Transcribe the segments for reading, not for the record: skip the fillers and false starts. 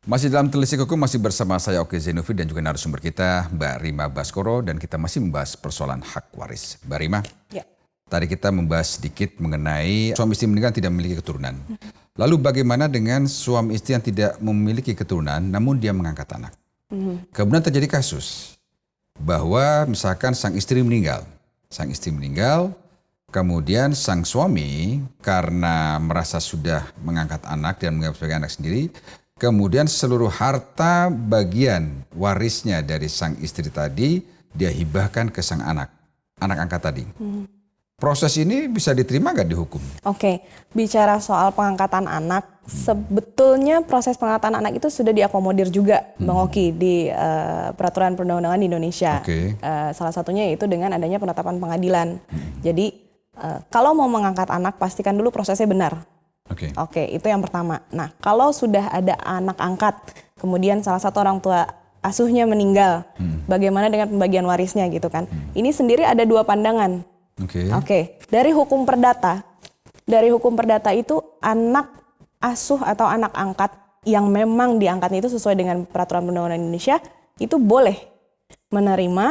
Masih dalam Telisik Hukum, masih bersama saya Oke Zenovi dan juga narasumber kita Mbak Rima Baskoro, dan kita masih membahas persoalan hak waris. Mbak Rima, ya. Tadi kita membahas sedikit mengenai suami istri meninggal tidak memiliki keturunan. Lalu bagaimana dengan suami istri yang tidak memiliki keturunan namun dia mengangkat anak? Kemudian terjadi kasus bahwa misalkan sang istri meninggal, kemudian sang suami karena merasa sudah mengangkat anak dan menganggap sebagai anak sendiri, kemudian seluruh harta bagian warisnya dari sang istri tadi dia hibahkan ke sang anak angkat tadi. Proses ini bisa diterima nggak dihukum? Oke, bicara soal pengangkatan anak, sebetulnya proses pengangkatan anak itu sudah diakomodir juga, Bang Oki, di peraturan perundang-undangan di Indonesia. Salah satunya yaitu dengan adanya penetapan pengadilan. Jadi kalau mau mengangkat anak, pastikan dulu prosesnya benar. Oke, itu yang pertama. Nah, kalau sudah ada anak angkat, kemudian salah satu orang tua asuhnya meninggal, bagaimana dengan pembagian warisnya gitu kan? Ini sendiri ada dua pandangan. Oke, dari hukum perdata itu anak asuh atau anak angkat yang memang diangkatnya itu sesuai dengan peraturan perundang-undangan Indonesia itu boleh menerima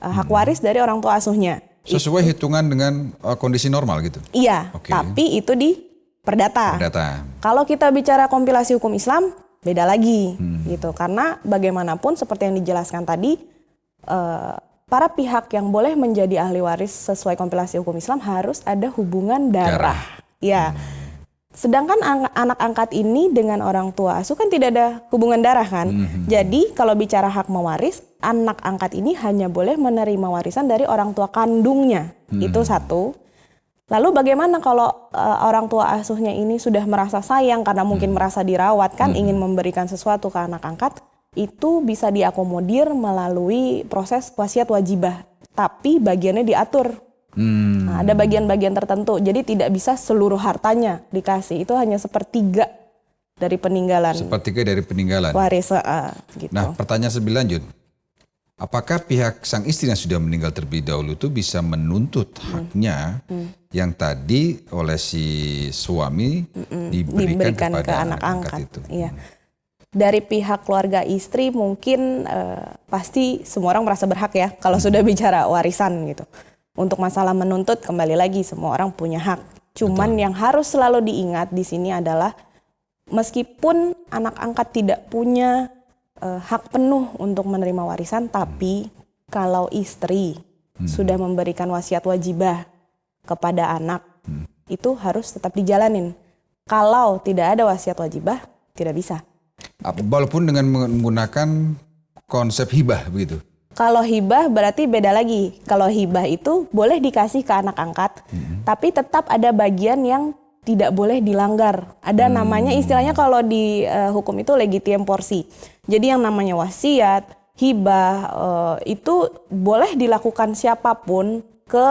hak waris dari orang tua asuhnya. Sesuai hitungan dengan kondisi normal gitu? Iya, tapi itu di perdata. Kalau kita bicara kompilasi hukum Islam, beda lagi gitu. Karena bagaimanapun seperti yang dijelaskan tadi, para pihak yang boleh menjadi ahli waris sesuai kompilasi hukum Islam harus ada hubungan darah. Ya. Sedangkan anak angkat ini dengan orang tua asuh kan tidak ada hubungan darah kan. Jadi kalau bicara hak mewaris, anak angkat ini hanya boleh menerima warisan dari orang tua kandungnya. Itu satu. Lalu bagaimana kalau orang tua asuhnya ini sudah merasa sayang karena mungkin merasa dirawat kan, ingin memberikan sesuatu ke anak angkat, itu bisa diakomodir melalui proses wasiat wajibah, tapi bagiannya diatur. Nah, ada bagian-bagian tertentu, jadi tidak bisa seluruh hartanya dikasih, itu hanya sepertiga dari peninggalan. Waris, gitu. Nah, pertanyaan lebih lanjut, apakah pihak sang istri yang sudah meninggal terlebih dahulu itu bisa menuntut haknya yang tadi oleh si suami diberikan kepada anak angkat itu? Iya. Dari pihak keluarga istri mungkin pasti semua orang merasa berhak ya kalau sudah bicara warisan gitu. Untuk masalah menuntut kembali lagi semua orang punya hak. Cuman yang harus selalu diingat di sini adalah meskipun anak angkat tidak punya hak penuh untuk menerima warisan, tapi kalau istri sudah memberikan wasiat wajibah kepada anak, itu harus tetap dijalanin. Kalau tidak ada wasiat wajibah, tidak bisa. Walaupun dengan menggunakan konsep hibah begitu? Kalau hibah berarti beda lagi. Kalau hibah itu boleh dikasih ke anak angkat, tapi tetap ada bagian yang tidak boleh dilanggar. Ada namanya, istilahnya kalau di hukum itu legitiem porsi. Jadi yang namanya wasiat, hibah itu boleh dilakukan siapapun ke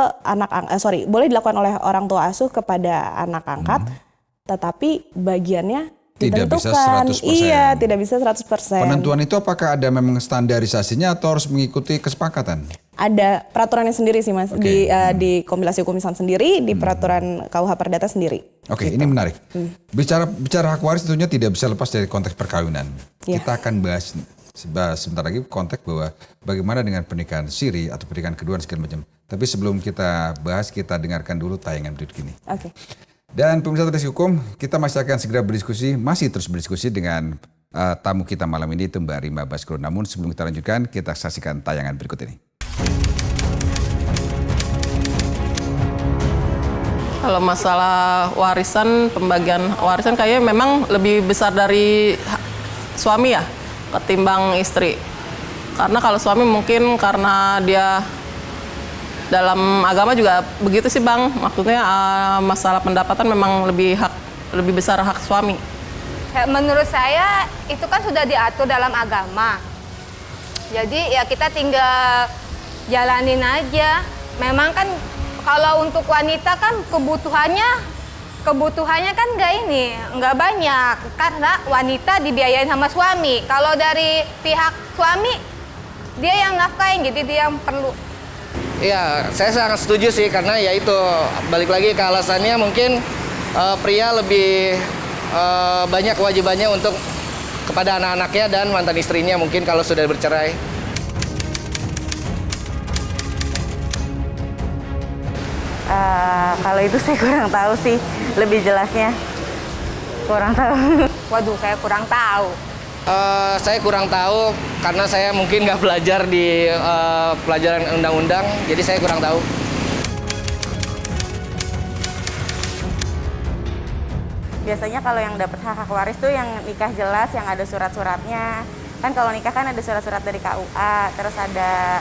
boleh dilakukan oleh orang tua asuh kepada anak angkat, tetapi bagiannya tidak bisa 100%. Iya, tidak bisa 100%. Penentuan itu apakah ada memang standarisasinya atau harus mengikuti kesepakatan? Ada peraturannya sendiri sih Mas, di kompilasi hukum Islam sendiri, di peraturan KUH Perdata sendiri. Oke, gitu. Ini menarik. Bicara hak waris tentunya tidak bisa lepas dari konteks perkawinan. Kita akan bahas sebentar lagi konteks bahwa bagaimana dengan pernikahan siri atau pernikahan kedua dan segala macam. Tapi sebelum kita bahas, kita dengarkan dulu tayangan berikut ini. Dan pemirsa Telisik Hukum, kita masih akan segera masih terus berdiskusi dengan tamu kita malam ini, itu Mbak Rima Baskoro. Namun sebelum kita lanjutkan, kita saksikan tayangan berikut ini. Kalau masalah warisan, pembagian warisan kayaknya memang lebih besar dari suami ya, ketimbang istri. Karena kalau suami mungkin karena dia dalam agama juga begitu sih Bang, maksudnya masalah pendapatan memang lebih besar hak suami. Menurut saya itu kan sudah diatur dalam agama, jadi ya kita tinggal jalanin aja. Memang kan kalau untuk wanita kan kebutuhannya kan nggak banyak karena wanita dibiayain sama suami. Kalau dari pihak suami dia yang nafkahin, jadi dia yang perlu. Iya, saya sangat setuju sih, karena ya itu balik lagi ke alasannya mungkin pria lebih banyak kewajibannya untuk kepada anak-anaknya dan mantan istrinya mungkin kalau sudah bercerai. Kalau itu saya kurang tahu sih, lebih jelasnya kurang tahu. Waduh, saya kurang tahu. Saya kurang tahu karena saya mungkin nggak belajar di pelajaran undang-undang, jadi saya kurang tahu. Biasanya kalau yang dapat hak waris tuh yang nikah jelas, yang ada surat-suratnya. Kan kalau nikah kan ada surat-surat dari KUA, terus ada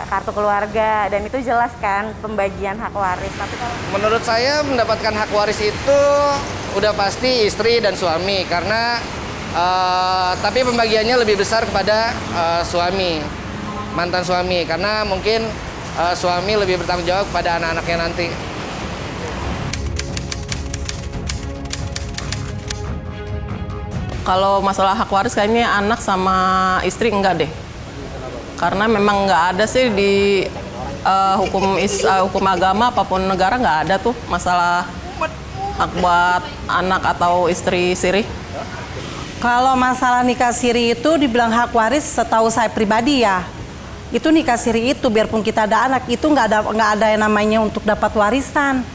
kartu keluarga, dan itu jelas kan pembagian hak waris. Tapi kalau Menurut saya mendapatkan hak waris itu udah pasti istri dan suami karena tapi pembagiannya lebih besar kepada suami, mantan suami, karena mungkin suami lebih bertanggung jawab kepada anak-anaknya nanti. Kalau masalah hak waris kayaknya anak sama istri enggak deh. Karena memang nggak ada sih di hukum agama apapun negara nggak ada tuh masalah hak buat anak atau istri siri. Kalau masalah nikah siri itu dibilang hak waris, setahu saya pribadi ya, itu nikah siri itu biarpun kita ada anak itu nggak ada yang namanya untuk dapat warisan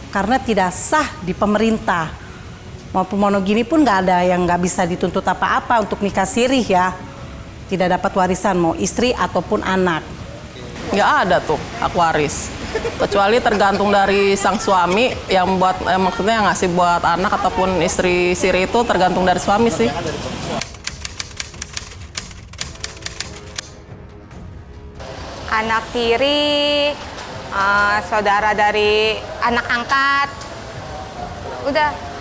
karena tidak sah di pemerintah. Maupun monogini pun nggak ada yang nggak bisa dituntut apa-apa untuk nikah siri ya, tidak dapat warisan mau istri ataupun anak. Nggak ada tuh hak waris. Kecuali tergantung dari sang suami yang buat maksudnya yang ngasih buat anak ataupun istri siri itu tergantung dari suami sih. Anak tiri, saudara dari anak angkat, udah.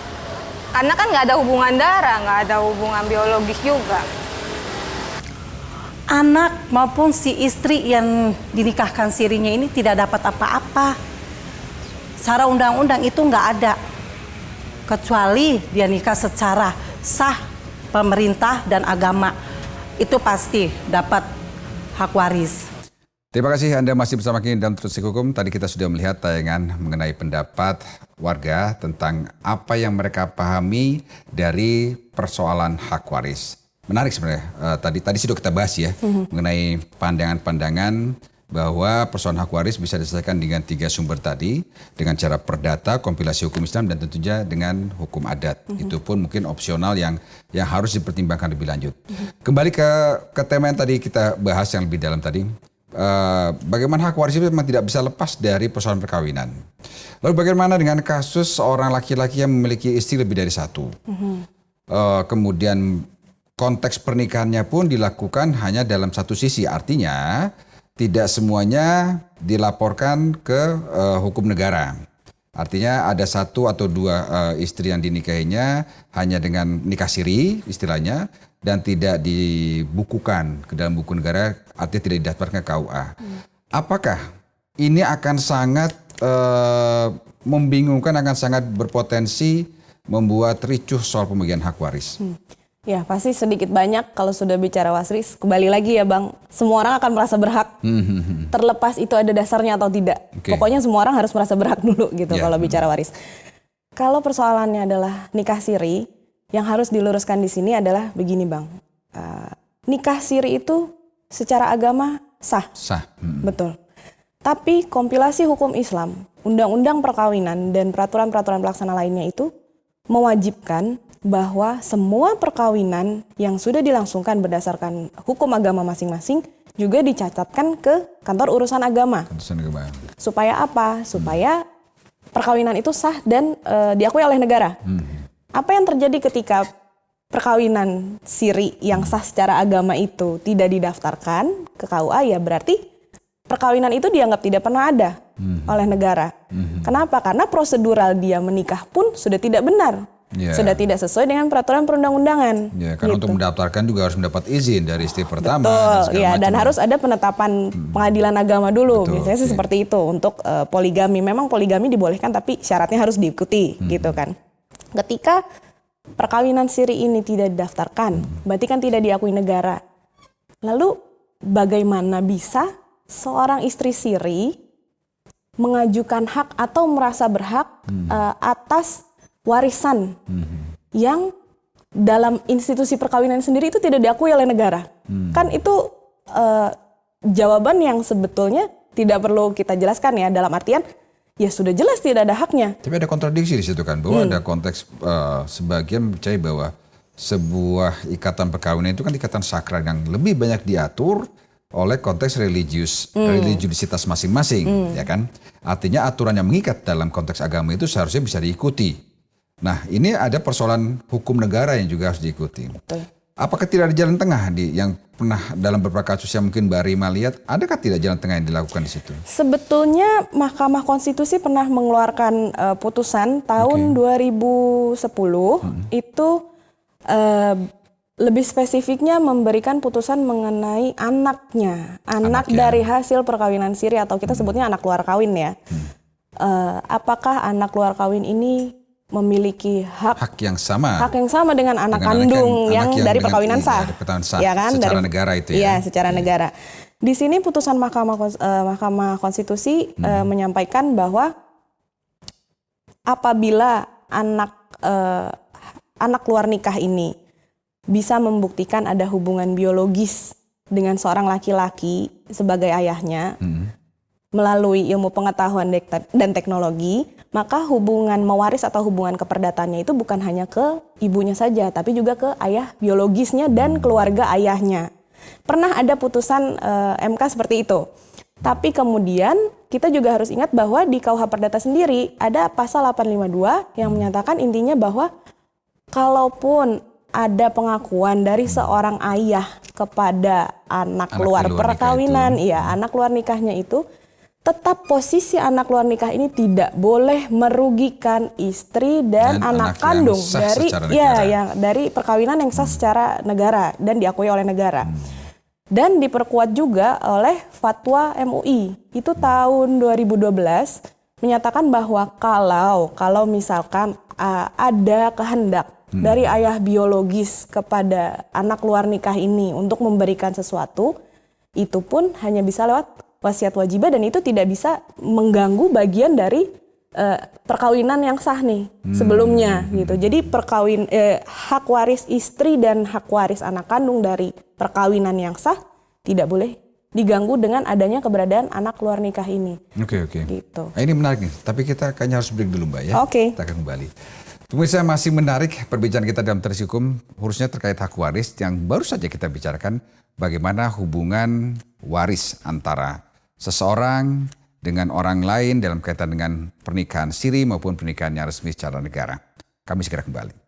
Karena kan nggak ada hubungan darah, nggak ada hubungan biologis juga. Anak maupun si istri yang dinikahkan sirinya ini tidak dapat apa-apa. Secara undang-undang itu nggak ada. Kecuali dia nikah secara sah pemerintah dan agama. Itu pasti dapat hak waris. Terima kasih Anda masih bersama kami dalam Terus Hukum. Tadi kita sudah melihat tayangan mengenai pendapat warga tentang apa yang mereka pahami dari persoalan hak waris. Menarik sebenarnya. Tadi sudah kita bahas ya mengenai pandangan-pandangan bahwa persoalan hak waris bisa diselesaikan dengan 3 sumber tadi, dengan cara perdata, kompilasi hukum Islam, dan tentunya dengan hukum adat. Itu pun mungkin opsional yang harus dipertimbangkan lebih lanjut. Kembali ke tema yang tadi kita bahas yang lebih dalam tadi. Bagaimana hak waris itu memang tidak bisa lepas dari persoalan perkawinan. Lalu bagaimana dengan kasus seorang laki-laki yang memiliki istri lebih dari satu? Kemudian konteks pernikahannya pun dilakukan hanya dalam satu sisi, artinya tidak semuanya dilaporkan ke hukum negara. Artinya ada 1 atau 2 istri yang dinikahinya hanya dengan nikah siri istilahnya, dan tidak dibukukan ke dalam buku negara, artinya tidak didaftarkan ke KUA. Apakah ini akan sangat membingungkan, akan sangat berpotensi membuat ricuh soal pembagian hak waris? Ya pasti sedikit banyak kalau sudah bicara waris. Kembali lagi ya Bang, semua orang akan merasa berhak. Terlepas itu ada dasarnya atau tidak. Okay. Pokoknya semua orang harus merasa berhak dulu gitu kalau bicara waris. Kalau persoalannya adalah nikah siri, yang harus diluruskan di sini adalah begini Bang. Nikah siri itu secara agama sah. Sah. Betul. Tapi kompilasi hukum Islam, undang-undang perkawinan dan peraturan-peraturan pelaksana lainnya itu mewajibkan bahwa semua perkawinan yang sudah dilangsungkan berdasarkan hukum agama masing-masing juga dicatatkan ke kantor urusan agama. Supaya apa? Supaya perkawinan itu sah dan diakui oleh negara. Apa yang terjadi ketika perkawinan siri yang sah secara agama itu tidak didaftarkan ke KUA, ya berarti perkawinan itu dianggap tidak pernah ada oleh negara. Kenapa? Karena prosedural dia menikah pun sudah tidak benar. Sudah tidak sesuai dengan peraturan perundang-undangan. Ya, karena untuk mendaftarkan juga harus mendapat izin dari istri pertama. Betul, ya, dan harus ada penetapan pengadilan agama dulu. Betul, biasanya sih seperti itu untuk poligami. Memang poligami dibolehkan tapi syaratnya harus diikuti gitu kan. Ketika perkawinan siri ini tidak didaftarkan, berarti kan tidak diakui negara. Lalu bagaimana bisa seorang istri siri mengajukan hak atau merasa berhak atas warisan yang dalam institusi perkawinan sendiri itu tidak diakui oleh negara. Kan itu jawaban yang sebetulnya tidak perlu kita jelaskan ya, dalam artian ya sudah jelas tidak ada haknya. Tapi ada kontradiksi di situ kan, bahwa ada konteks sebagian percaya bahwa sebuah ikatan perkawinan itu kan ikatan sakral yang lebih banyak diatur oleh konteks religiusitas masing-masing, ya kan? Artinya aturan yang mengikat dalam konteks agama itu seharusnya bisa diikuti. Nah, ini ada persoalan hukum negara yang juga harus diikuti. Betul. Apakah tidak ada jalan tengah yang pernah dalam beberapa kasus yang mungkin Mbak Rima lihat, adakah tidak jalan tengah yang dilakukan di situ? Sebetulnya Mahkamah Konstitusi pernah mengeluarkan putusan tahun 2010 itu lebih spesifiknya memberikan putusan mengenai anak dari hasil perkawinan siri atau kita sebutnya anak luar kawin ya. Apakah anak luar kawin ini memiliki hak yang sama dengan anak kandung yang dari perkawinan sah, ya kan? Secara negara itu ya. Iya, secara negara. Di sini putusan Mahkamah Konstitusi menyampaikan bahwa apabila anak luar nikah ini bisa membuktikan ada hubungan biologis dengan seorang laki-laki sebagai ayahnya melalui ilmu pengetahuan dan teknologi, maka hubungan mewaris atau hubungan keperdataannya itu bukan hanya ke ibunya saja, tapi juga ke ayah biologisnya dan keluarga ayahnya. Pernah ada putusan MK seperti itu. Tapi kemudian kita juga harus ingat bahwa di KUH Perdata sendiri ada pasal 852 yang menyatakan intinya bahwa kalaupun ada pengakuan dari seorang ayah kepada anak luar perkawinan, anak luar nikahnya itu, tetap posisi anak luar nikah ini tidak boleh merugikan istri dan anak kandung dari perkawinan yang sah secara negara dan diakui oleh negara. Dan diperkuat juga oleh fatwa MUI. Itu tahun 2012 menyatakan bahwa kalau misalkan ada kehendak dari ayah biologis kepada anak luar nikah ini untuk memberikan sesuatu, itu pun hanya bisa lewat wasiat wajibah dan itu tidak bisa mengganggu bagian dari perkawinan yang sah nih sebelumnya gitu. Jadi hak waris istri dan hak waris anak kandung dari perkawinan yang sah tidak boleh diganggu dengan adanya keberadaan anak luar nikah ini. Oke. Gitu. Nah, ini menarik nih, tapi kita kayaknya harus break dulu Mbak ya. Oke. Kita akan kembali. Pemirsa, masih menarik perbincangan kita dalam Tradisi Hukum, khususnya terkait hak waris yang baru saja kita bicarakan bagaimana hubungan waris antara seseorang dengan orang lain dalam kaitan dengan pernikahan siri maupun pernikahan yang resmi secara negara. Kami segera kembali.